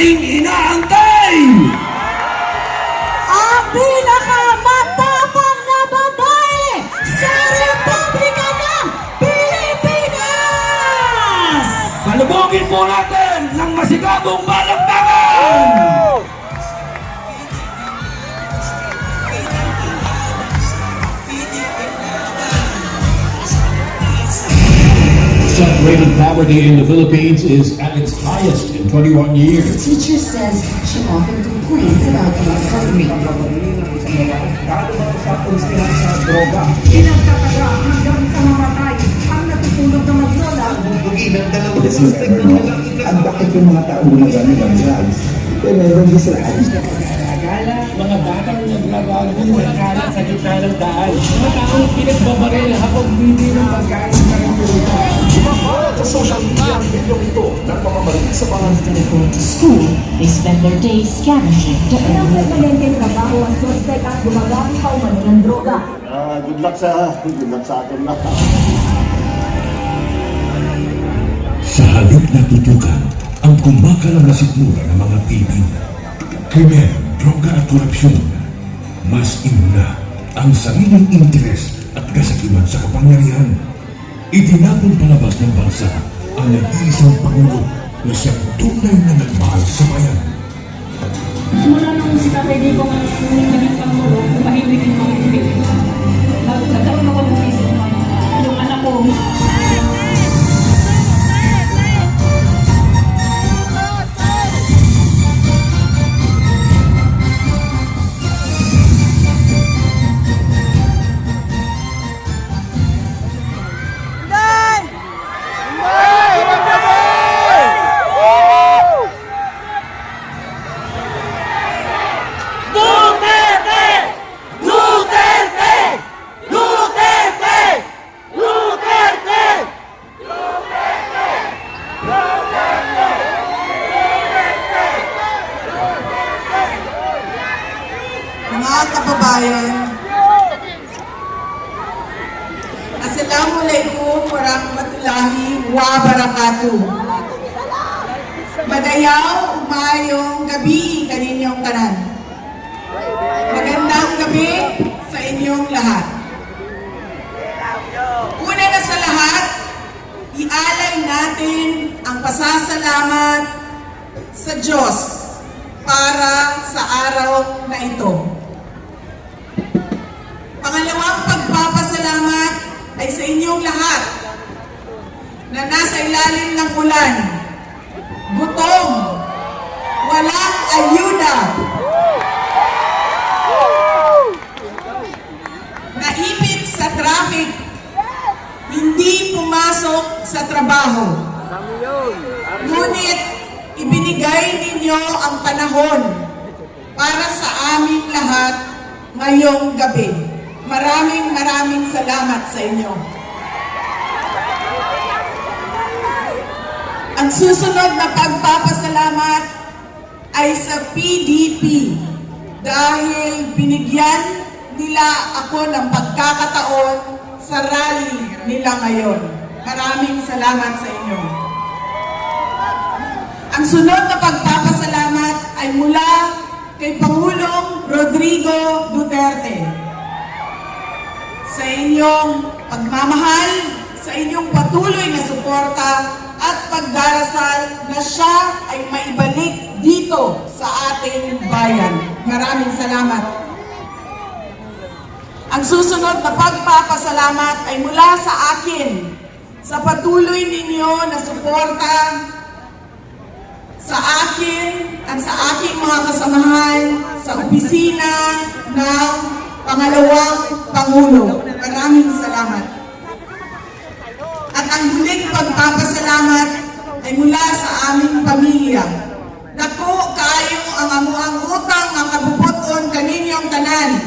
ating inaantay! Ang pinakamatapang na babae sa Republika ng Pilipinas! Salubogin po natin ng masigabong balakbakan! Rate of poverty in the Philippines is at its highest in 21 years. Teacher says she often complains about the recovery. Pinagkataga hanggang sa mamatay ang natutulog na maglola. Ang bakit yung mga tao gumagamit ng drugs? Eh, meron din sila addict. Mga batang naglalago ng kalat sa gitna ng daan. Mga taong pinagbabaril habang bili ng pagkain sa kaributan. Instead of going to school, they spend their days scavenging to earn Ilang money. nagmalengkeng trabaho ang suspect at gumagamit pa umano ng droga. Good luck sa atin na. Sa halip na tutukan ang kumakalam na sikmura ng mga Pilipino. Krimen, droga at korupsyon. Mas inuna ang sariling interes at kasakiman sa kapangyarihan. Itinapon palabas ng bansa ang nag-iisang Pangulo na siyang tunay na nagmahal sa bayan. Mula nung strategy ko naging Pangulo, tumahimik yung mga Pilipino. Nagkaroon ako ng isip yung anak ko. Mga kababayan, Assalamualaikum warahmatullahi wabarakatuh. Madayaw, umayong gabi kaninyong tanan. Magandang gabi sa inyong lahat. Una na sa lahat, ialay natin ang pasasalamat sa Diyos para sa araw na ito. Pangalawang pagpapasalamat ay sa inyong lahat na nasa ilalim ng ulan, gutom, walang ayuda, naipit sa traffic, hindi pumasok sa trabaho. Ngunit ibinigay ninyo ang panahon para sa aming lahat ngayong gabi. Maraming salamat sa inyo. Ang susunod na pagpapasalamat ay sa PDP dahil binigyan nila ako ng pagkakataon sa rally nila ngayon. Maraming salamat sa inyo. Ang sunod na pagpapasalamat ay mula kay Pangulong Rodrigo Duterte. Sa inyong pagmamahal, sa inyong patuloy na suporta at pagdarasal na siya ay maibalik dito sa ating bayan. Maraming salamat. Ang susunod na pagpapasalamat ay mula sa akin, sa patuloy ninyo na suporta sa akin at sa aking mga kasamahan sa opisina ng Pangalawang Pangulo. Maraming salamat. At ang huling pagpapasalamat ay mula sa aming pamilya. Dako kayo ang amuang utang ang kabubuton kaninyong tanan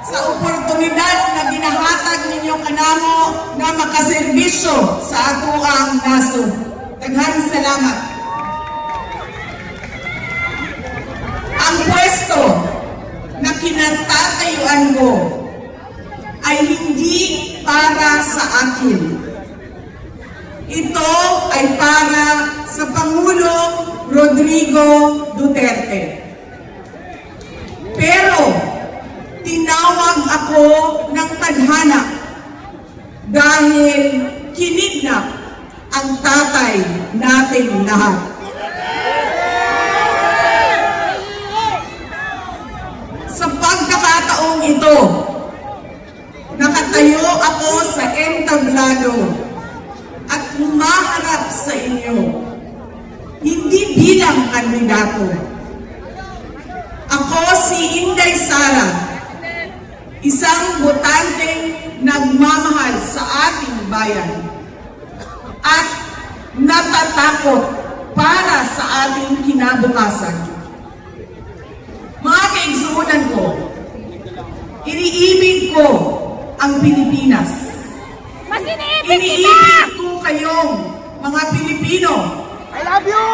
sa oportunidad na ginahatag ninyong kanamo na makaserbisyo sa ato ang nasod. Daghang salamat. Ang pwesto na kinatatayuan ko ay hindi para sa akin. Ito ay para sa Pangulong Rodrigo Duterte. Pero tinawag ako ng tadhana dahil kinidnap ang tatay nating lahat. Sa pagkakataong ito, nakatayo ako sa entablado at humaharap sa inyo, hindi bilang kandidato. Ako si Inday Sara, isang botanteng nagmamahal sa ating bayan at natatakot para sa ating kinabukasan. Mga kaigsuunan ko, iniibig ko ang Pilipinas. Iniibig ko kayong mga Pilipino. I love you!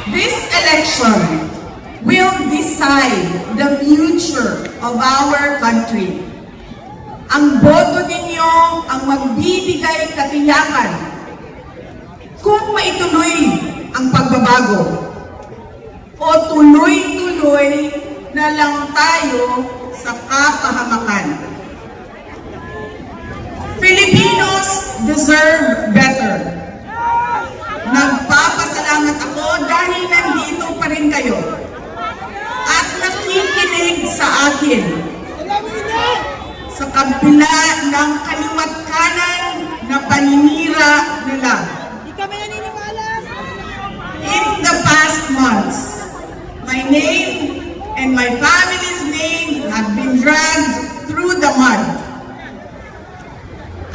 This election will decide the future of our country. Ang boto ninyo ang magbibigay katiyakan kung maituloy ang pagbabago o tuloy-tuloy na lang tayo sa kapahamakan. Filipinos deserve better. Nagpapasalamat ako dahil nandito pa rin kayo at nakikinig sa akin. Sa kabila ng kaliwat kanan na paninira nila. In the past months, my name and my family's name have been dragged through the mud.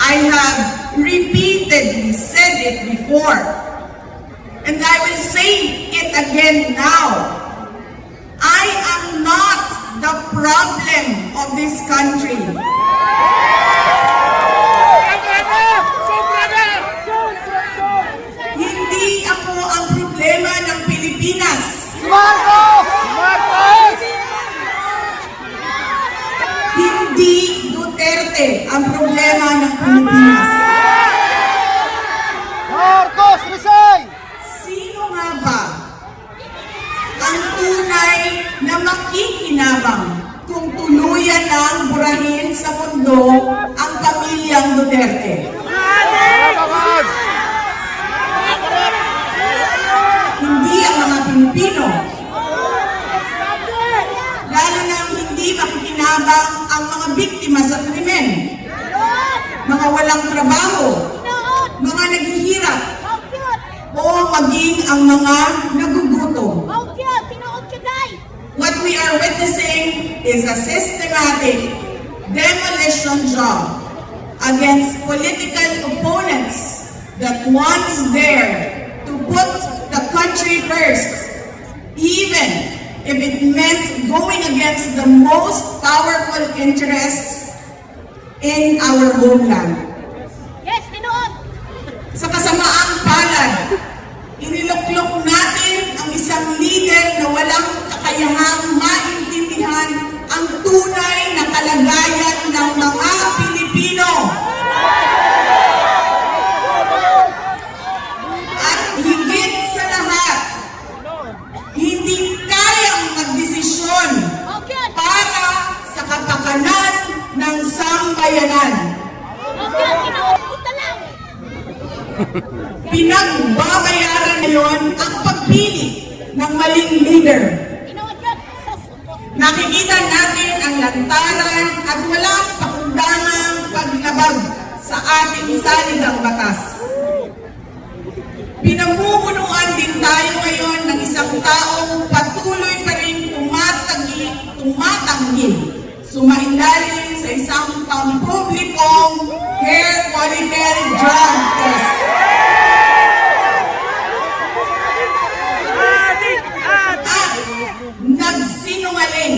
I have repeatedly said it before, and I will say it again now. I am not the problem of this country. Hindi ako ang problema ng Pilipinas. Marcos! Marcos! Hindi Duterte ang problema ng Pilipinas. Marcos, resign! Sino nga ba ang tunay na makikinabang kung tuluyan ng burahin sa mundo ang pamilyang Duterte? Hindi ang mga Pilipino. Lalo na hindi makikinabang ang mga biktima sa krimen, mga walang trabaho, mga naghihirap, o maging ang mga nagugutom. What we are witnessing is a systematic demolition job against political opponents that once dared to put the country first, even if it meant going against the most powerful interests in our homeland. Sa kasamaang palad, iniluklok natin ang isang leader na walang kakayahang maintindihan ang tunay na kalagayan ng mga Pilipino. At higit sa lahat, hindi kayang magdesisyon para sa kapakanan ng sambayanan. Pinagbabayaran ngayon ang pagpili ng maling leader. Nakikita natin ang lantaran at walang pakundangang paglabag sa ating saligang batas. Pinamumunuan din tayo ngayon ng isang taong patuloy pa rin tumatanggi, sumailalim sa isang pampublikong hair follicle drug test. At nagsinungaling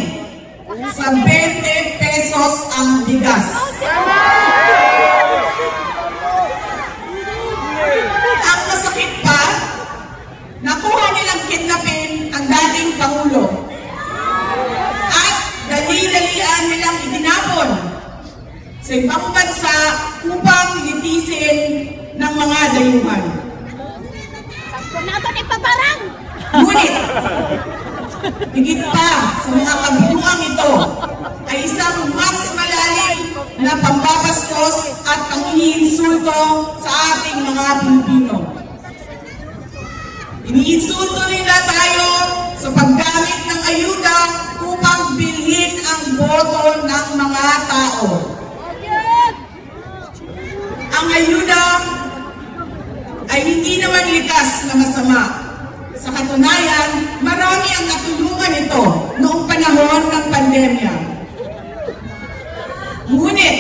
sa sa ibang bansa upang litisin ng mga dayuhan. Ngunit, higit pa sa mga kabiluang ito ay isang mas malalim na pambabastos at panghihinsulto sa ating mga Pilipino. Iniinsulto nila tayo sa paggamit ng ayuda upang bilhin ang boto ng mga tao. Ang ayuda ay hindi naman likas na masama. Sa katunayan, marami ang natulungan ito noong panahon ng pandemya. Ngunit,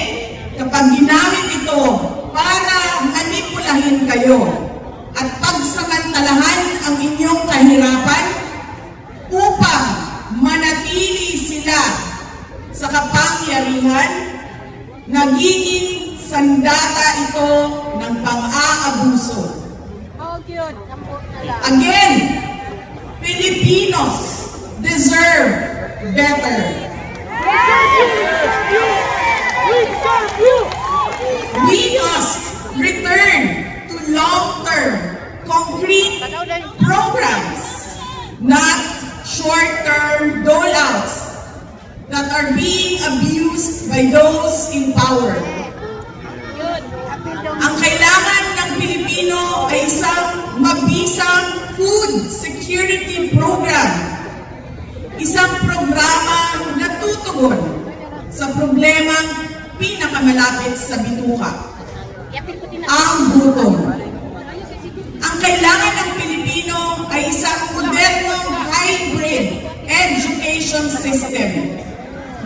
kapag ginamit ito para manipulahin kayo at pagsamantalahan ang inyong kahirapan upang manatili sila sa kapangyarihan, nagiging sandata ito ng pang-aabuso. Again, Filipinos deserve better. We must return to long-term, concrete programs, not short-term doleouts that are being abused by those in power. Ang kailangan ng Pilipino ay isang mabisang food security program. Isang programa na tutugon sa problemang pinakamalapit sa bituka, ang gutom. Ang kailangan ng Pilipino ay isang modernong hybrid education system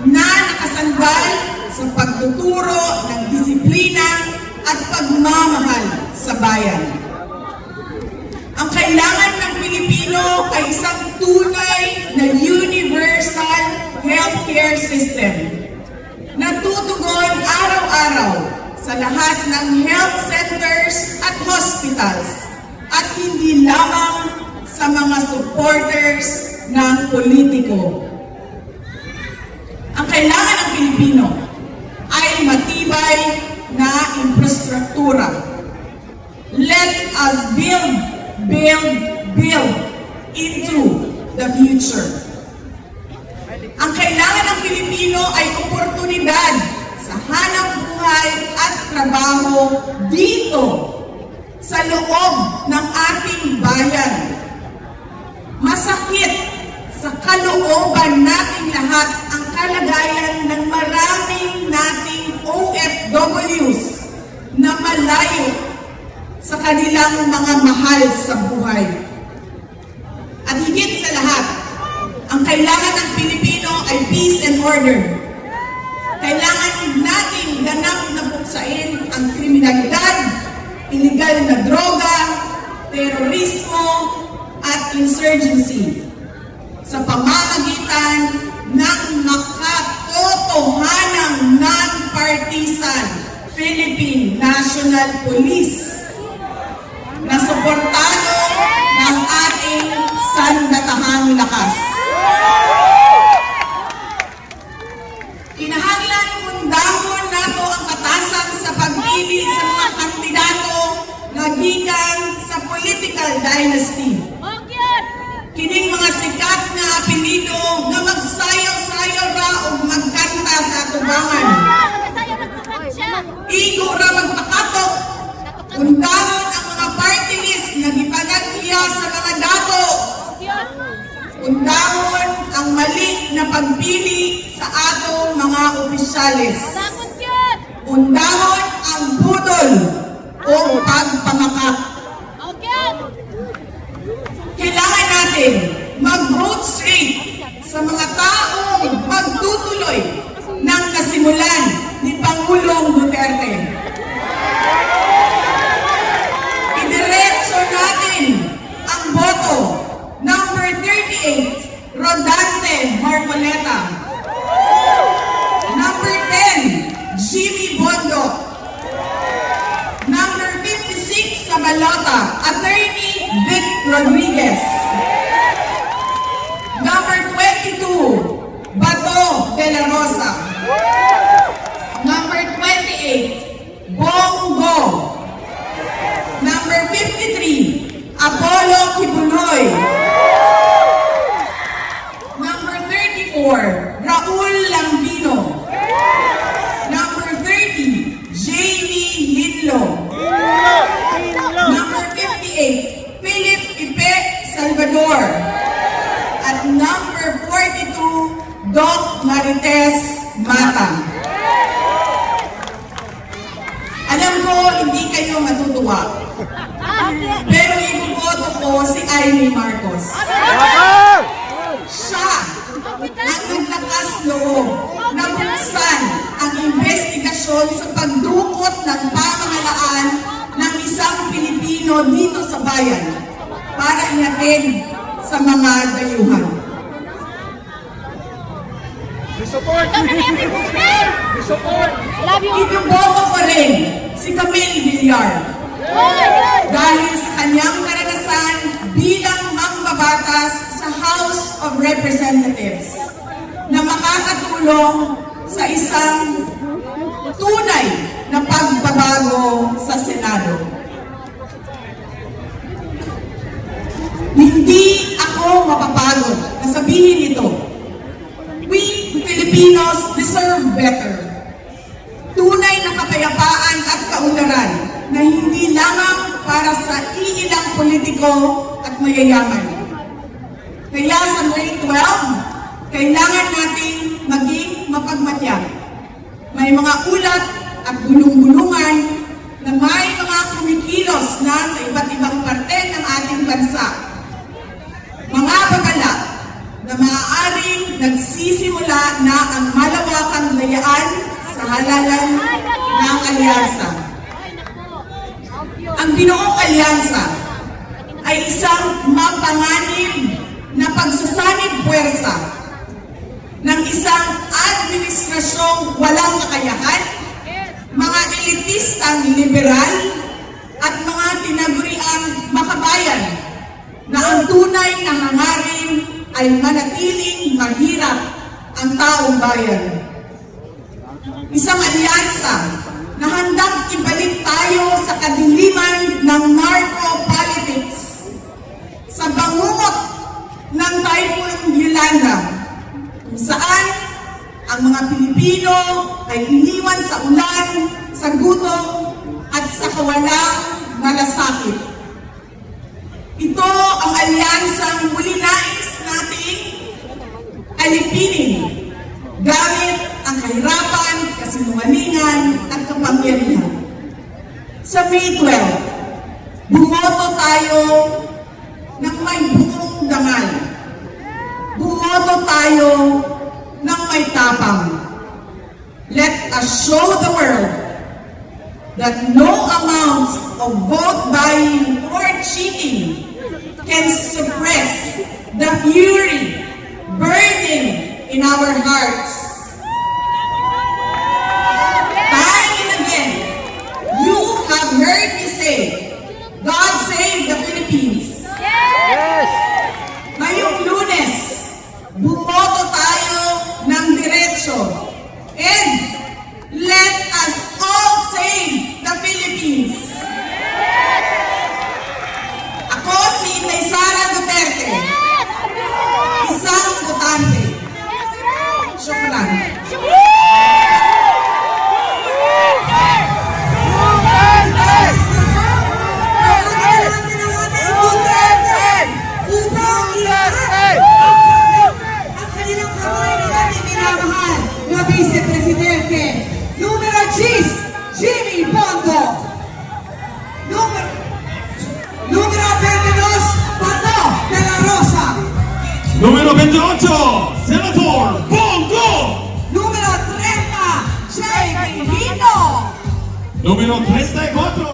na nakasandal sa pagtuturo ng disiplina at pagmamahal sa bayan. Ang kailangan ng Pilipino ay isang tunay na universal healthcare system na tutugon araw-araw sa lahat ng health centers at hospitals at hindi lamang sa mga supporters ng politiko. Ang kailangan ng Pilipino ay matibay na infrastruktura. Let us build into the future. Ang kailangan ng Pilipino ay oportunidad sa hanap buhay at trabaho dito sa loob ng ating bayan. Masakit sa kalooban nating lahat ang kalagayan ng maraming nating OFWs na malayo sa kanilang mga mahal sa buhay. At higit sa lahat, ang kailangan ng Pilipino ay peace and order. Kailangan nating ganap na buksain ang kriminalidad, illegal na droga, terorismo, at insurgency sa pamamagitan ng makatotohanang non-partisan Philippine National Police na suportado ng ating sandatahang lakas. Kinahanglan undahon nato ang batasan sa pagpili sa mga kandidato nga gikan sa political dynasty. Kining mga sikat nga apelido nga magsayaw-sayaw ra o magkanta sa atubangan. Igo ra magpakatok. Undahon ang mga party list na gipanag-iya sa mga dato. Undahon ang mali na pagpili sa atong mga opisyales. Undahon ang budol o pagpamakak. Kailangan natin mag-vote straight sa mga taong magtutuloy ng nasimulan ni Pangulong Duterte. Idiretso natin ang boto. Number 38, Rodante Marcoleta. Number 10, Jimmy Bondo. Number 56 sa balota, Attorney Vic Rodriguez. Number 22, Bato de la Rosa. kayo matutuwa. Pero ibuboto ko si Amy Marcos. Siya ang naglakas loob na buksan ang investigasyon sa pagdukot ng pamahalaan ng isang Pilipino dito sa bayan para ihatid sa mga dayuhan. Ibuboto ko rin si Camille Villar dahil sa kanyang karanasan bilang mambabatas sa House of Representatives na makakatulong sa isang tunay na pagbabago sa Senado. Hindi ako mapapagod na sabihin ito. We Filipinos deserve better. Tunay na kapayapaan at kaunlaran na hindi lamang para sa iilang politiko at mayayaman. Kaya sa May 12, kailangan nating maging mapagmatyak. May mga ulat at bulong-bulungan na may mga kumikilos na sa iba't ibang parte ng ating bansa. Mga babala na maaaring nagsisimula na ang malawakang layaan sa halalan ng alyansa. Ang Binoong Alyansa ay isang mapanganib na pagsasanib puwersa ng isang administrasyong walang kakayahan, mga elitistang liberal, at mga tinaguriang makabayan na ang tunay na hangarin ay manatiling mahirap ang taong bayan. Isang alyansa na handang ibalik tayo sa kadiliman ng narco-politics, sa bangungot ng Typhoon Yolanda, kung saan ang mga Pilipino ay iniwan sa ulan, sa gutom, at sa kawalang malasakit. Ito ang alyansang muli nais nating alipinin gamit ang kahirapan, kasinungalingan, at kapangyarihan. Sa May 12, bumoto tayo ng may buong dangal. Bumoto tayo ng may tapang. Let us show the world that no amount of vote buying or cheating can suppress the fury burning in our hearts. Time and again, you have heard me say, God save the Philippines. Ngayong Lunes, bumoto tayo ng diretso. And let us all save the Philippines. Ako si Inday Sara Duterte. Isang botante. Syukran. Ang kanilang kamay na natin minamahal na Vice Presidente, numero 10, Jimmy Bongo. Numero 22, Pato de la Rosa. Número 28, Senator Bongo. Número 30, Jay Hino. Número 34.